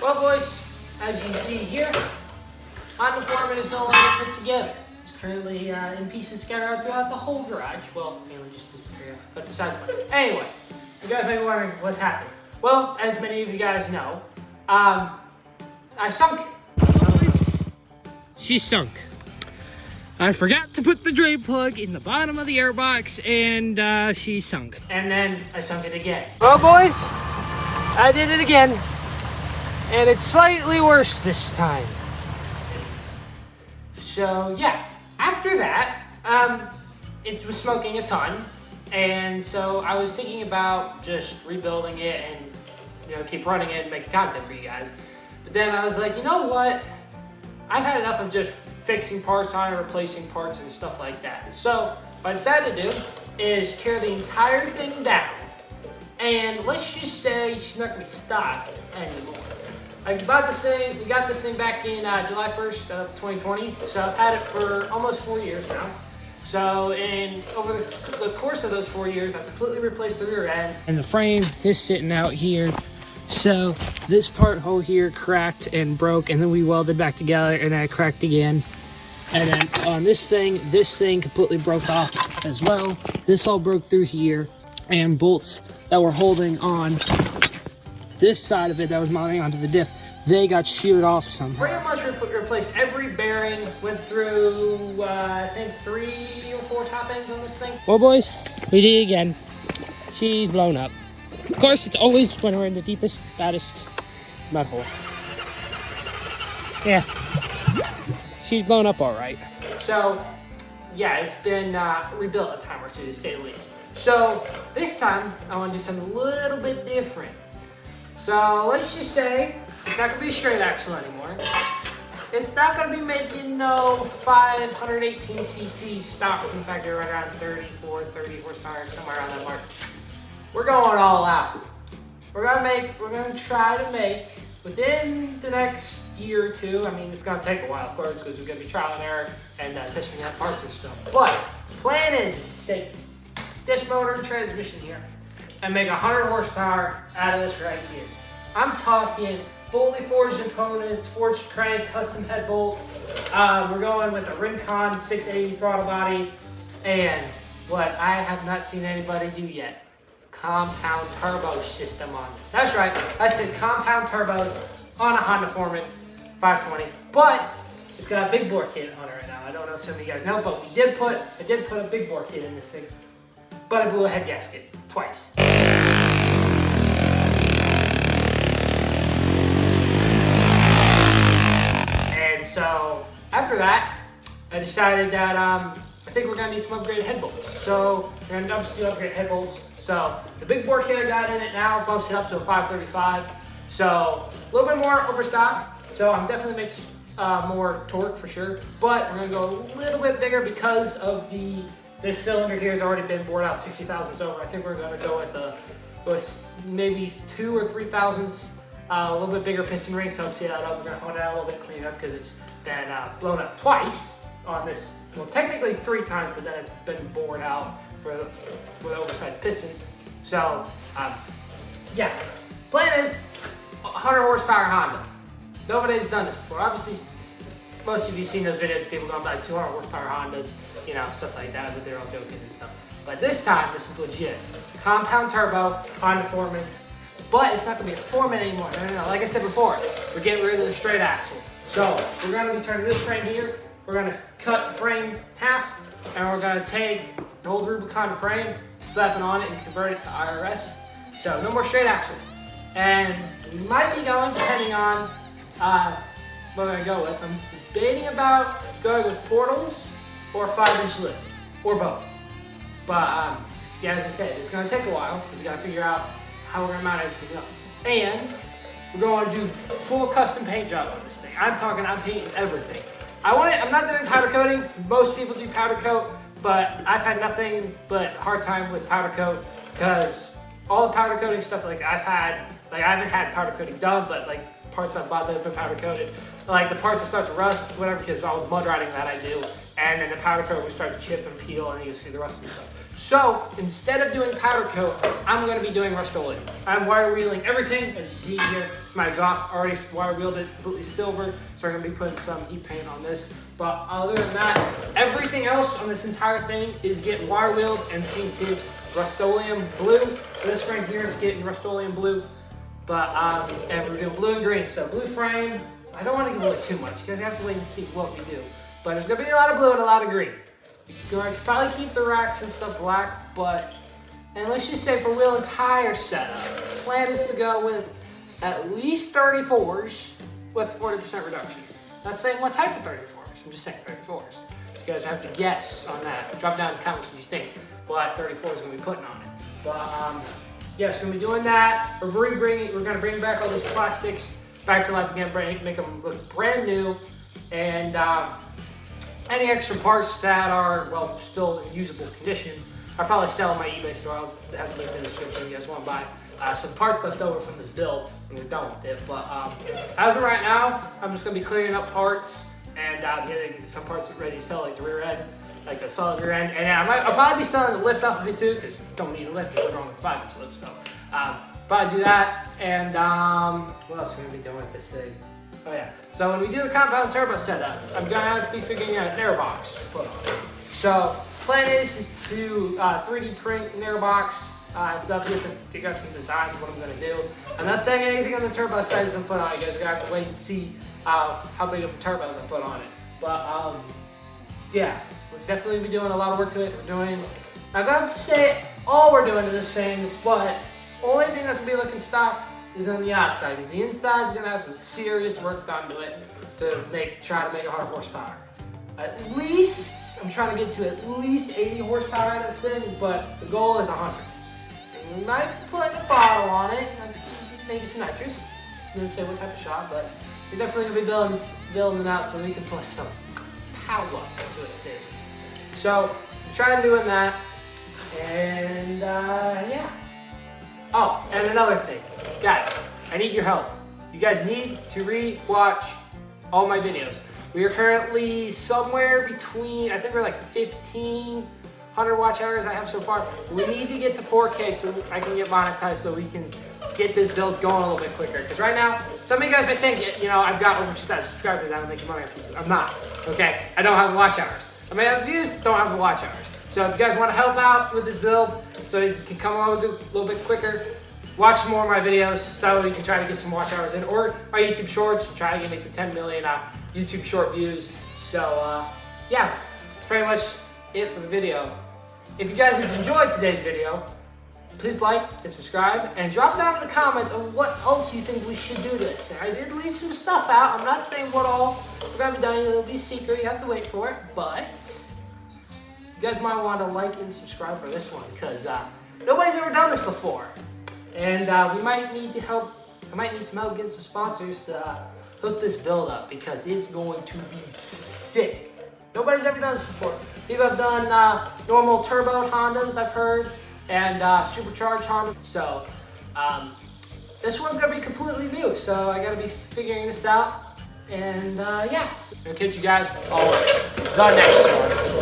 Well, boys, as you see here, Honda Forman is no longer put together. It's currently in pieces scattered out throughout the whole garage. Well, mainly just this area, but besides that. Anyway, you guys may be wondering what's happening. Well, as many of you guys know, I sunk it. She sunk. I forgot to put the drain plug in the bottom of the airbox, and she sunk. And then I sunk it again. Well, boys, I did it again, and it's slightly worse this time. So yeah, after that, it was smoking a ton, and so I was thinking about just rebuilding it and keep running it and making content for you guys. But then I was like, you know what? I've had enough of just fixing parts on it, replacing parts and stuff like that. And so what I decided to do is tear the entire thing down. And let's just say she's not gonna be stock anymore. We got this thing back in July 1st of 2020. So I've had it for almost 4 years now. So over the course of those 4 years, I've completely replaced the rear end. And the frame is sitting out here. So this part hole here cracked and broke, and then we welded back together, and then it cracked again. And then on this thing completely broke off as well. This all broke through here, and bolts that were holding on this side of it that was mounting onto the diff, they got sheared off somehow. Pretty much replaced every bearing, went through, I think 3 or 4 top ends on this thing. Well, boys, we did it again. She's blown up. Of course, it's always when we're in the deepest, baddest mud hole. Yeah. She's blown up all right. So, yeah, it's been rebuilt a time or two, to say the least. So, this time, I want to do something a little bit different. So, let's just say it's not going to be a straight axle anymore. It's not going to be making no 518cc stock from factory right around 30 horsepower, somewhere around that mark. We're going all out. We're going to try to make, within the next year or two, I mean, it's going to take a while, of course, because we're going to be trial and error and testing out parts and stuff. But the plan is to take this motor and transmission here and make 100 horsepower out of this right here. I'm talking fully forged components, forged crank, custom head bolts. We're going with a Rincon 680 throttle body, and what I have not seen anybody do yet, compound turbo system on this. That's right, I said compound turbos on a Honda Forman 520, but it's got a big bore kit on it right now. I don't know if some of you guys know, but I did put a big bore kit in this thing, but I blew a head gasket twice. And so after that, I decided that I think we're gonna need some upgraded head bolts. So we're gonna obviously upgrade head bolts. So the big bore kit I got in it now bumps it up to a 535. So a little bit more overstock. So I'm definitely makes more torque for sure. But we're gonna go a little bit bigger because of this cylinder here has already been bored out 60 thousandths over. I think we're gonna go with maybe 2 or 3 thousandths, a little bit bigger piston ring. So I'm seeing that up. We're gonna hold it out a little bit, clean it up because it's been blown up twice on this. Well, technically 3 times, but then it's been bored out for the oversized piston. So, yeah. Plan is 100 horsepower Honda. Nobody's done this before. Obviously, most of you have seen those videos of people going by 200 horsepower Hondas, stuff like that, but they're all joking and stuff. But this time, this is legit. Compound turbo, Honda Forman. But it's not gonna be a Forman anymore. No. Like I said before, we're getting rid of the straight axle. So, we're gonna be turning this frame here. We're gonna cut the frame in half, and we're gonna take an old Rubicon frame, slap it on it, and convert it to IRS. So no more straight axle. And we might be going, depending on what we're gonna go with. I'm debating about going with portals or 5-inch lift, or both. But yeah, as I said, it's gonna take a while because we gotta figure out how we're gonna mount everything up. And we're going to do full custom paint job on this thing. I'm painting everything. I'm not doing powder coating. Most people do powder coat, but I've had nothing but hard time with powder coat because all the powder coating stuff I haven't had powder coating done, but parts I've bought that have been powder coated, the parts will start to rust, whatever, because all the mud riding that I do, and then the powder coat will start to chip and peel, and you'll see the rust and stuff. So instead of doing powder coat, I'm gonna be doing Rust-Oleum. I'm wire wheeling everything, as you see here. It's my exhaust, already wire wheeled it completely silver, so I'm gonna be putting some heat paint on this. But other than that, everything else on this entire thing is getting wire wheeled and painted Rust-Oleum blue. So this frame here is getting Rust-Oleum blue, but and we're doing blue and green. So blue frame, I don't want to give away too much because you have to wait and see what we do. But there's gonna be a lot of blue and a lot of green. You're going to probably keep the racks and stuff black, but, and let's just say for wheel and tire setup, the plan is to go with at least 34s with 40% reduction. Not saying what type of 34s, I'm just saying 34s. You guys have to guess on that. Drop down in the comments what you think what 34 is going to be putting on it. But yeah, so we're going to be doing that. We're going to bring back all these plastics back to life again, make them look brand new, and any extra parts that are, well, still in usable condition, I'll probably sell on my eBay store. I'll have a link in the description if you guys want to buy some parts left over from this build when we're done with it. But as of right now, I'm just going to be clearing up parts and getting some parts ready to sell, like the rear end, like the solid rear end. And I'll probably be selling the lift off of it too, because don't need a lift, because we're on the 5-inch lift. So probably do that. And what else are we going to be doing with this thing? Oh yeah, so when we do the compound turbo setup, I'm going to be figuring out an air box to put on it. So plan is to 3D print an air box stuff, just to dig up some designs of what I'm going to do. I'm not saying anything on the turbo size I'm put on it. You guys are going to have to wait and see how big of a turbos I put on it. But yeah, we'll definitely be doing a lot of work to it. I'm not to say all we're doing to this thing, but only thing that's going to be looking stock is on the outside, because the inside is going to have some serious work done to it to try to make 100 horsepower. At least, I'm trying to get to at least 80 horsepower in this thing, but the goal is 100. And we might put a bottle on it, maybe some nitrous. Didn't say what type of shot, but we're definitely going to be building it out so we can put some power into it, say at least. So, I'm trying doing that, and yeah. Oh, and another thing, guys, I need your help. You guys need to re-watch all my videos. We are currently somewhere between, I think we're like 1,500 watch hours I have so far. We need to get to 4K so I can get monetized, so we can get this build going a little bit quicker. Because right now, some of you guys may think, you know, I've got over 2,000 subscribers and I'm making money off YouTube. I'm not, okay? I don't have the watch hours. I may have views, don't have the watch hours. So if you guys want to help out with this build, so it can come along a little bit quicker, watch some more of my videos so we can try to get some watch hours in, or my YouTube shorts, try to make the 10 million YouTube short views. So yeah, that's pretty much it for the video. If you guys have enjoyed today's video, please like and subscribe, and drop down in the comments on what else you think we should do this. And I did leave some stuff out. I'm not saying what all we're going to be doing. It'll be secret. You have to wait for it. But you guys might want to like and subscribe for this one, because nobody's ever done this before. And we might need to help. I might need some help getting some sponsors to hook this build up, because it's going to be sick. Nobody's ever done this before. People have done normal turbo Hondas, I've heard, and supercharged Hondas. So this one's gonna be completely new. So I gotta be figuring this out. And yeah, I'll catch you guys on the next one.